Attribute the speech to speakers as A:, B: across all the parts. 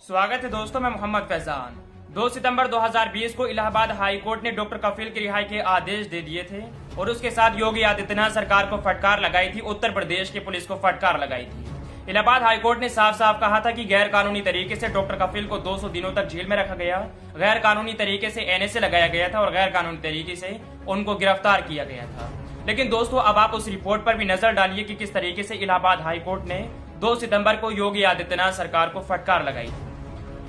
A: स्वागत है दोस्तों, मैं मोहम्मद फैजान। 2 सितंबर 2020 को इलाहाबाद हाई कोर्ट ने डॉक्टर कफील की रिहाई के आदेश दे दिए थे और उसके साथ योगी आदित्यनाथ सरकार को फटकार लगाई थी, उत्तर प्रदेश की पुलिस को फटकार लगाई थी। इलाहाबाद हाई कोर्ट ने साफ साफ कहा था कि गैर कानूनी तरीके से डॉक्टर कफील को 200 दिनों तक जेल में रखा गया, गैर कानूनी तरीके से एनएसए लगाया गया था और गैर कानूनी तरीके से उनको गिरफ्तार किया गया था। लेकिन दोस्तों, अब आप उस रिपोर्ट पर भी नजर डालिए कि किस तरीके से इलाहाबाद हाई कोर्ट ने 2 सितंबर को योगी आदित्यनाथ सरकार को फटकार लगाई थी।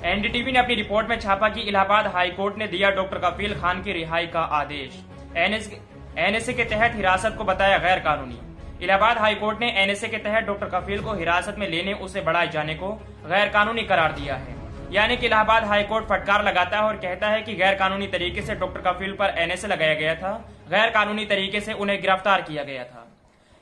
A: एनडीटीवी ने अपनी रिपोर्ट में छापा कि इलाहाबाद हाई कोर्ट ने दिया डॉक्टर कफील खान की रिहाई का आदेश। एनएसए के तहत हिरासत को बताया गैर कानूनी। इलाहाबाद हाई कोर्ट ने एनएसए के तहत डॉक्टर कफील को हिरासत में लेने, उसे बढ़ाए जाने को गैर कानूनी करार दिया है। यानी कि इलाहाबाद हाई कोर्ट फटकार लगाता है और कहता है कि गैर कानूनी तरीके से डॉक्टर कफील पर एनएसए लगाया गया था, गैर कानूनी तरीके से उन्हें गिरफ्तार किया गया था।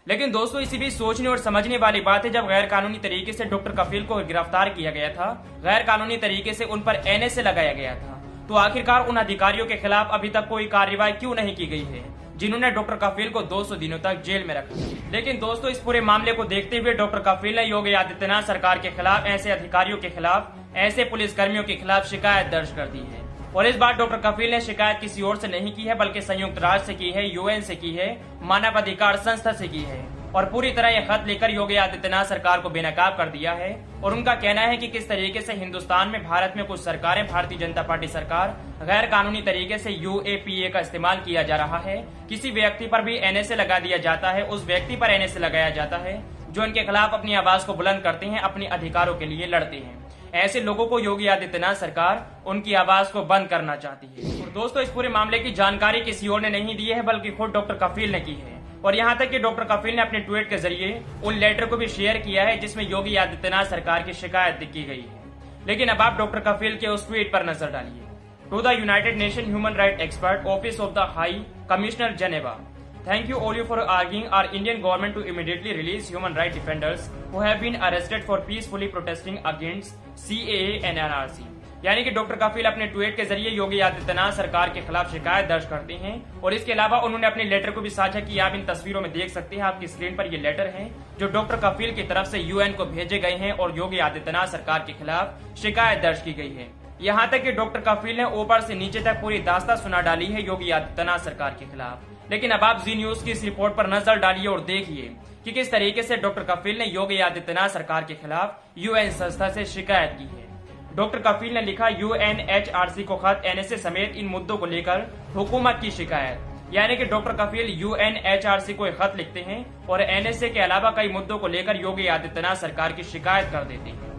A: लेकिन दोस्तों, इसी बीच सोचने और समझने वाली बात है, जब गैर कानूनी तरीके से डॉक्टर कफील को गिरफ्तार किया गया था, गैर कानूनी तरीके से उन पर एनएसए लगाया गया था, तो आखिरकार उन अधिकारियों के खिलाफ अभी तक कोई कार्रवाई क्यों नहीं की गई है जिन्होंने डॉक्टर कफील को 200 दिनों तक जेल में रखा। लेकिन दोस्तों, इस पूरे मामले को देखते हुए डॉक्टर कफील ने योगी आदित्यनाथ सरकार के खिलाफ, ऐसे अधिकारियों के खिलाफ, ऐसे पुलिसकर्मियों के खिलाफ शिकायत दर्ज कर दी है। और इस बार डॉक्टर कफील ने शिकायत किसी और से नहीं की है, बल्कि संयुक्त राष्ट्र से की है, यूएन से की है, मानवाधिकार संस्था से की है और पूरी तरह यह खत लेकर योगी आदित्यनाथ सरकार को बेनकाब कर दिया है। और उनका कहना है कि किस तरीके से हिंदुस्तान में, भारत में कुछ सरकारें, भारतीय जनता पार्टी सरकार, गैर कानूनी तरीके से यूएपीए का इस्तेमाल किया जा रहा है। किसी व्यक्ति पर भी एनएसए लगा दिया जाता है, उस व्यक्ति पर एनएसए लगाया जाता है जो इनके खिलाफ अपनी आवाज को बुलंद करते हैं, अपने अधिकारों के लिए लड़ते हैं। ऐसे लोगों को योगी आदित्यनाथ सरकार उनकी आवाज को बंद करना चाहती है। और दोस्तों, इस पूरे मामले की जानकारी किसी और ने नहीं दी है, बल्कि खुद डॉक्टर कफील ने की है। और यहाँ तक कि डॉक्टर कफील ने अपने ट्वीट के जरिए उन लेटर को भी शेयर किया है जिसमें योगी आदित्यनाथ सरकार की शिकायत की गई है। लेकिन अब आप डॉक्टर कफील के उस ट्वीट पर नजर डालिए। To the United Nation human right expert, office of the high commissioner Geneva, thank you all you for urging our Indian government to immediately release human rights defenders who have been arrested for peacefully protesting against CAA and NRC। यानी कि doctor कफील अपने tweet के जरिए योगी आदित्यनाथ सरकार के खिलाफ शिकायत दर्ज करते हैं। और इसके अलावा उन्होंने अपने लेटर को भी साझा किया। आप इन तस्वीरों में देख सकते हैं, आपकी स्क्रीन पर ये लेटर हैं जो डॉक्टर कफील की तरफ से यूएन को भेजे गए हैं और योगी आदित्यनाथ सरकार के खिलाफ शिकायत दर्ज की गई है। यहाँ तक कि डॉक्टर कफील ने ऊपर से नीचे तक पूरी दास्तां सुना डाली है योगी आदित्यनाथ सरकार के खिलाफ। लेकिन अब आप जी न्यूज की इस रिपोर्ट पर नजर डालिए और देखिए कि किस तरीके से डॉक्टर कफील ने योगी आदित्यनाथ सरकार के खिलाफ यूएन संस्था से शिकायत की है। डॉक्टर कफील ने लिखा, यूएनएचआरसी को खत, एनएसए समेत इन मुद्दों को लेकर हुकूमत की शिकायत। यानी कि डॉक्टर कफील यूएनएचआरसी को खत लिखते हैं और एनएसए के अलावा कई मुद्दों को लेकर योगी आदित्यनाथ सरकार की शिकायत कर देते हैं।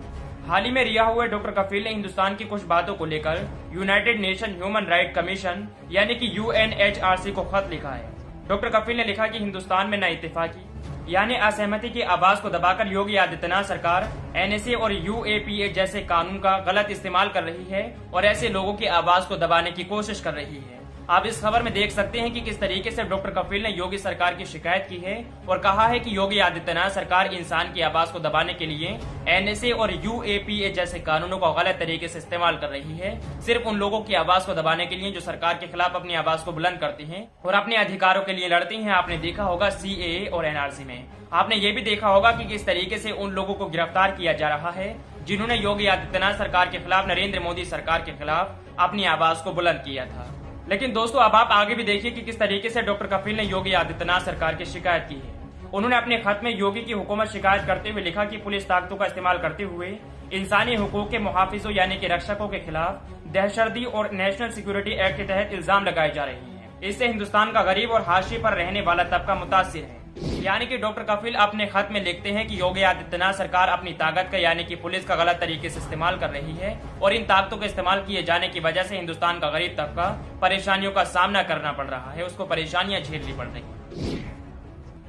A: हाल ही में रिहा हुए डॉक्टर कफील ने हिंदुस्तान की कुछ बातों को लेकर United Nation human right commission यानी कि यूएनएचआरसी को खत लिखा है। डॉक्टर कफील ने लिखा कि हिंदुस्तान में नाइत्तेफाकी यानी असहमति की आवाज को दबाकर योगी आदित्यनाथ सरकार एनएसए और यूएपीए जैसे कानून का गलत इस्तेमाल कर रही है और ऐसे लोगों की आवाज को दबाने की कोशिश कर रही है। आप इस खबर में देख सकते हैं कि किस तरीके से डॉक्टर कफील ने योगी सरकार की शिकायत की है और कहा है कि योगी आदित्यनाथ सरकार इंसान की आवाज को दबाने के लिए एनएसए और यूएपीए जैसे कानूनों का गलत तरीके से इस्तेमाल कर रही है, सिर्फ उन लोगों की आवाज को दबाने के लिए जो सरकार के खिलाफ अपनी आवाज को बुलंद करते हैं और अपने अधिकारों के लिए लड़ते हैं। आपने देखा होगा सीएए और एनआरसी में, आपने ये भी देखा होगा कि किस तरीके से उन लोगों को गिरफ्तार किया जा रहा है जिन्होंने योगी आदित्यनाथ सरकार के खिलाफ, नरेंद्र मोदी सरकार के खिलाफ अपनी आवाज को बुलंद किया था। लेकिन दोस्तों, अब आप आगे भी देखिए कि किस तरीके से डॉक्टर कफील ने योगी आदित्यनाथ सरकार की शिकायत की है। उन्होंने अपने खत में योगी की हुकूमत शिकायत करते हुए लिखा कि पुलिस ताकतों का इस्तेमाल करते हुए इंसानी हुकूक के मुहाफिजों यानी कि रक्षकों के खिलाफ दहशतगर्दी और नेशनल सिक्योरिटी एक्ट के तहत इल्जाम लगाए जा रहे हैं। इससे हिंदुस्तान का गरीब और हाशिए पर रहने वाला तबका मुतासिर है। यानी कि डॉक्टर कफील अपने खत में लिखते हैं कि योगी आदित्यनाथ सरकार अपनी ताकत का यानी कि पुलिस का गलत तरीके से इस्तेमाल कर रही है और इन ताकतों का इस्तेमाल किए जाने की वजह से हिंदुस्तान का गरीब तबका परेशानियों का सामना करना पड़ रहा है, उसको परेशानियां झेलनी पड़ रही है।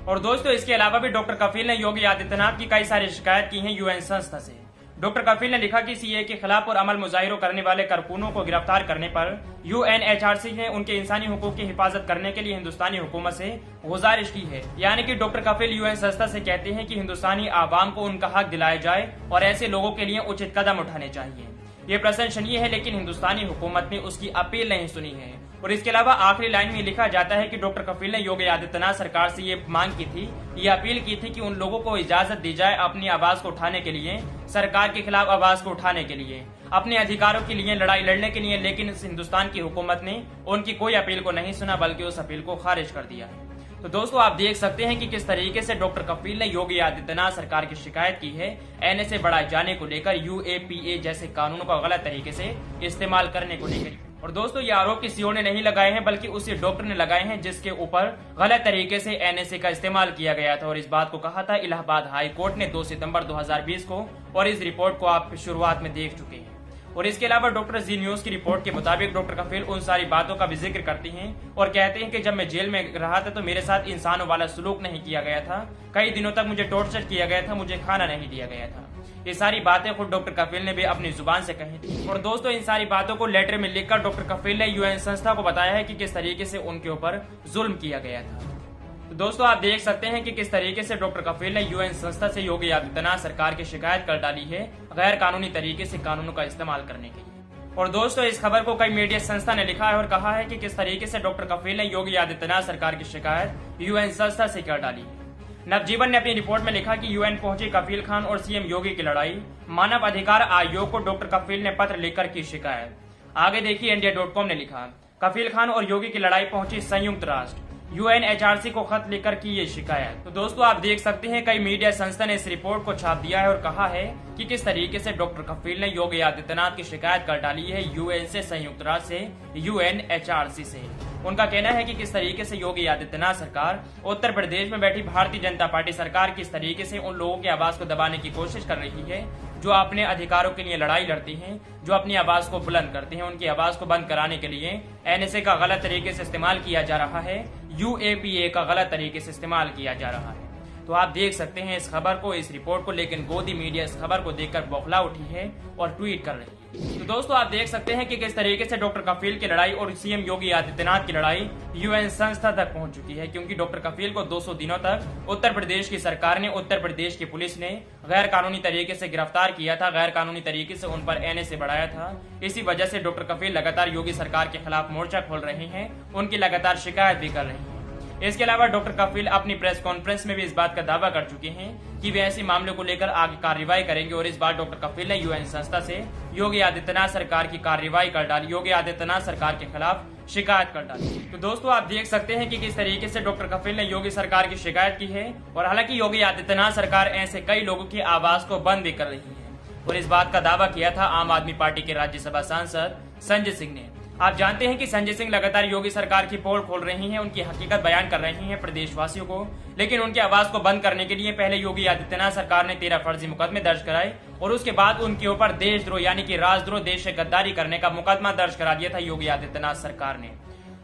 A: और दोस्तों, इसके अलावा भी डॉक्टर कफील ने योगी आदित्यनाथ की कई सारी शिकायत की है यूएन संस्था से। डॉक्टर कफील ने लिखा कि सीए के खिलाफ और अमल मुजाहिरों करने वाले कारकुनों को गिरफ्तार करने पर यूएनएचआरसी ने उनके इंसानी हुकूक की हिफाजत करने के लिए हिंदुस्तानी हुकूमत से गुजारिश की है। यानी कि डॉक्टर कफील यूएन संस्था से कहते हैं कि हिंदुस्तानी आवाम को उनका हक दिलाया जाए और ऐसे लोगों के लिए उचित कदम उठाने चाहिए। ये प्रशंसनीय है, लेकिन हिंदुस्तानी हुकूमत ने उसकी अपील नहीं सुनी है। और इसके अलावा आखिरी लाइन में लिखा जाता है कि डॉक्टर कफील ने योगी आदित्यनाथ सरकार से ये मांग की थी, ये अपील की थी कि उन लोगों को इजाजत दी जाए अपनी आवाज को उठाने के लिए, सरकार के खिलाफ आवाज को उठाने के लिए, अपने अधिकारों के लिए लड़ाई लड़ने के लिए। लेकिन हिंदुस्तान की हुकूमत ने उनकी कोई अपील को नहीं सुना, बल्कि उस अपील को खारिज कर दिया। तो दोस्तों, आप देख सकते हैं कि किस तरीके से डॉक्टर कफील ने योगी आदित्यनाथ सरकार की शिकायत की है एनएसए बढ़ाए जाने को लेकर, यूएपीए जैसे कानूनों का गलत तरीके से इस्तेमाल करने को लेकर। और दोस्तों, ये आरोप किसी और ने नहीं लगाए हैं, बल्कि उसी डॉक्टर ने लगाए हैं जिसके ऊपर गलत तरीके से एनएसए का इस्तेमाल किया गया था। और इस बात को कहा था इलाहाबाद हाई कोर्ट ने 2 सितंबर 2020 को, और इस रिपोर्ट को आप शुरुआत में देख चुके हैं। और इसके अलावा डॉक्टर जी न्यूज की रिपोर्ट के मुताबिक डॉक्टर कफील उन सारी बातों का भी जिक्र करती हैं और कहते हैं कि जब मैं जेल में रहा था तो मेरे साथ इंसानों वाला सलूक नहीं किया गया था, कई दिनों तक मुझे टॉर्चर किया गया था, मुझे खाना नहीं दिया गया था। ये सारी बातें खुद डॉक्टर कफील ने भी अपनी जुबान से कही थी। और दोस्तों, इन सारी बातों को लेटर में लिखकर डॉक्टर कफील ने यूएन संस्था को बताया है कि किस तरीके से उनके ऊपर जुल्म किया गया था। तो दोस्तों, आप देख सकते हैं कि किस तरीके से डॉक्टर कफील ने यूएन संस्था से योगी आदित्यनाथ सरकार की शिकायत कर डाली है गैर कानूनी तरीके से कानूनों का इस्तेमाल करने के लिए। और दोस्तों, इस खबर को कई मीडिया संस्था ने लिखा है और कहा है कि किस तरीके से डॉक्टर कफील ने योगी आदित्यनाथ सरकार की शिकायत यूएन संस्था से कर डाली है। नवजीवन ने अपनी रिपोर्ट में लिखा कि यूएन पहुंची कफील खान और सीएम योगी की लड़ाई, मानव अधिकार आयोग को डॉक्टर कफील ने पत्र लिखकर की शिकायत। आगे देखिए, इंडिया.com ने लिखा, कफील खान और योगी की लड़ाई पहुंची संयुक्त राष्ट्र, यूएनएचआरसी को खत लिखकर की ये शिकायत। तो दोस्तों, आप देख सकते हैं कई मीडिया संस्था ने इस रिपोर्ट को छाप दिया है और कहा है कि किस तरीके से डॉक्टर कफील ने योगी आदित्यनाथ की शिकायत कर डाली है यूएन से, संयुक्त राष्ट्र से, यूएनएचआरसी से। उनका कहना है कि किस तरीके से योगी आदित्यनाथ सरकार उत्तर प्रदेश में बैठी भारतीय जनता पार्टी सरकार किस तरीके से उन लोगों की आवाज को दबाने की कोशिश कर रही है जो अपने अधिकारों के लिए लड़ाई लड़ती हैं, जो अपनी आवाज को बुलंद करते हैं। उनकी आवाज को बंद कराने के लिए एनएसए का गलत तरीके से इस्तेमाल किया जा रहा है, यूएपीए का गलत तरीके से इस्तेमाल किया जा रहा है। तो आप देख सकते हैं इस खबर को, इस रिपोर्ट को, लेकिन गोदी मीडिया इस खबर को देखकर बौखला उठी है और ट्वीट कर रही है। तो दोस्तों, आप देख सकते हैं कि किस तरीके से डॉक्टर कफील की लड़ाई और सीएम योगी आदित्यनाथ की लड़ाई यूएन संस्था तक पहुंच चुकी है, क्योंकि डॉक्टर कफील को 200 दिनों तक उत्तर प्रदेश की सरकार ने, उत्तर प्रदेश की पुलिस ने गैर कानूनी तरीके से गिरफ्तार किया था, गैर कानूनी तरीके से उन पर एनएसए बढ़ाया था। इसी वजह से डॉक्टर कफील लगातार योगी सरकार के खिलाफ मोर्चा खोल रहे हैं, उनकी लगातार शिकायत भी कर रहे हैं। इसके अलावा डॉक्टर कफील अपनी प्रेस कॉन्फ्रेंस में भी इस बात का दावा कर चुके हैं कि वे ऐसे मामलों को लेकर आगे कार्रवाई करेंगे। और इस बार डॉक्टर कफील ने यूएन संस्था से योगी आदित्यनाथ सरकार की कार्रवाई कर डाली, योगी आदित्यनाथ सरकार के खिलाफ शिकायत कर डाली। तो दोस्तों, आप देख सकते हैं कि किस तरीके से डॉक्टर कफील ने योगी सरकार की शिकायत की है। और हालांकि योगी आदित्यनाथ सरकार ऐसे कई लोगों की आवाज को बंद भी कर रही है। और इस बात का दावा किया था आम आदमी पार्टी के राज्यसभा सांसद संजय सिंह ने। आप जानते हैं कि संजय सिंह लगातार योगी सरकार की पोल खोल रही हैं, उनकी हकीकत बयान कर रही हैं प्रदेशवासियों को, लेकिन उनकी आवाज को बंद करने के लिए पहले योगी आदित्यनाथ सरकार ने 13 फर्जी मुकदमे दर्ज कराए और उसके बाद उनके ऊपर देशद्रोह यानी कि राजद्रोह, देश से गद्दारी करने का मुकदमा दर्ज करा दिया था योगी आदित्यनाथ सरकार ने।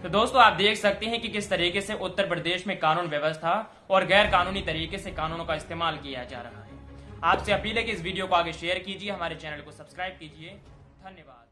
A: तो दोस्तों, आप देख सकते हैं कि किस तरीके से उत्तर प्रदेश में कानून व्यवस्था और गैर कानूनी तरीके से कानूनों का इस्तेमाल किया जा रहा है। आपसे अपील है कि इस वीडियो को आगे शेयर कीजिए, हमारे चैनल को सब्सक्राइब कीजिए। धन्यवाद।